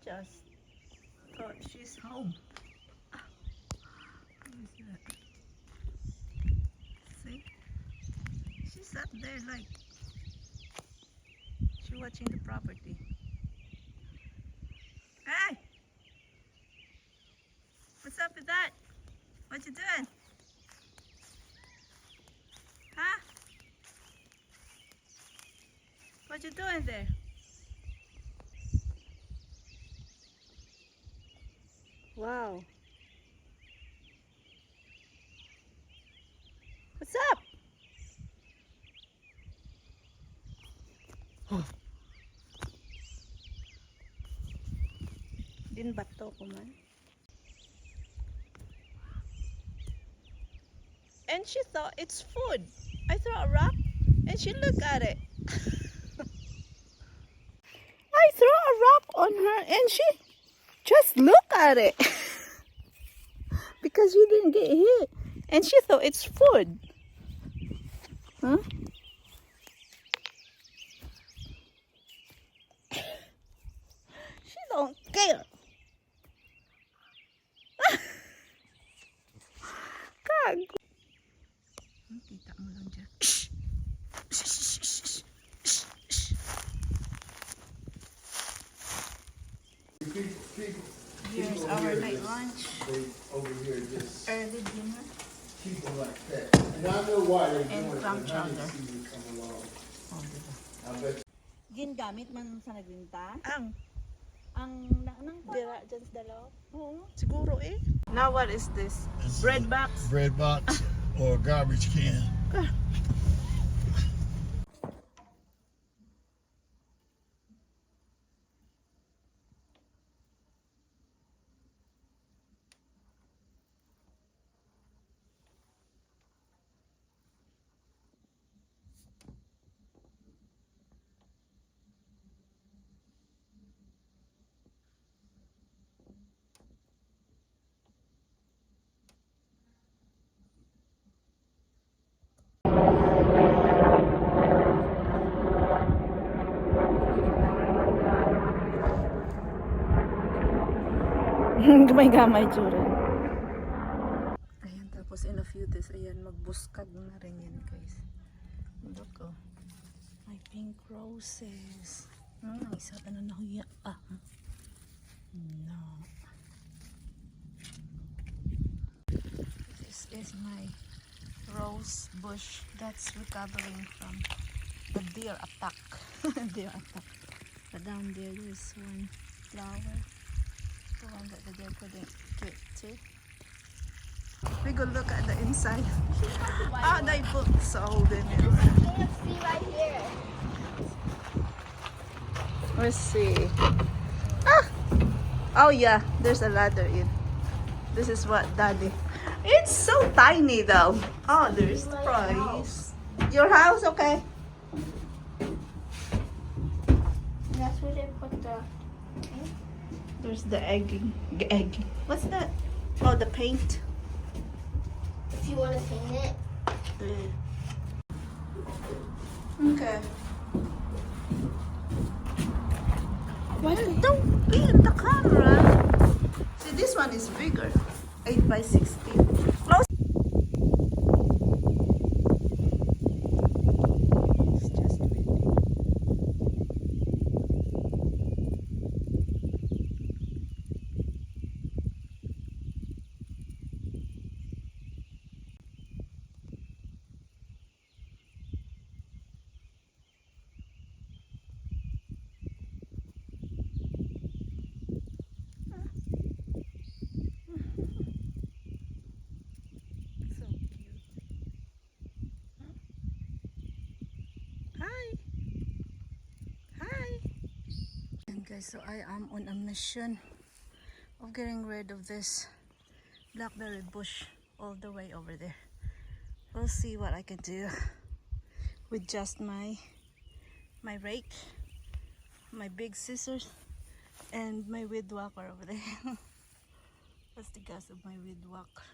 just thought she's home. Who is that? See? She's up there like she's watching the property. Hey! What's up with that? What you doing? Huh? What you doing there? Wow. What's up? Dinbato ko man. And she thought it's food. I throw a rock and she looked at it. I throw a rock on her and she just looked at it. Because she didn't get hit. And she thought it's food. Huh? She don't care. God. Kita mo lang dyan. Here's our night lunch. Over here just Early dinner. keep them like that. And I know why they're And doing it, clam but now chowder. they see you come along. Oh, diba? I bet Gingamit man sa nagrinta. Ang Nang dira dyan sa dalaw? Oo, siguro eh. Now what is this? Bread box? bread box or a garbage can. Gamay-gamay tsura. Ayan, tapos in a few days, ayan, magbuskag na rin yan, guys. Look, oh. May pink roses. Isa pa na nahuya pa. No. This is my rose bush that's recovering from the deer attack. Deer attack. But down there is one flower. The one that the deer couldn't get to. We go look at the inside. Oh, they put salt in it. KFC right here. Let's see. Ah! Oh yeah, there's a ladder in. This is what Daddy. It's so tiny though. Oh, there's the price. Your house, okay? That's where they put the. There's the egging. Egg. What's that? Oh, the paint. If you want to paint it. Okay. Well, don't be in the camera. See, this one is bigger. 8 by 16. Close. It's just windy. So cute. Hi. Hi. And guys, so I am on a mission of getting rid of this blackberry bush all the way over there. We'll see what I can do with just my rake, my big scissors, and my weed whacker over there. That's the gas of my weed whacker.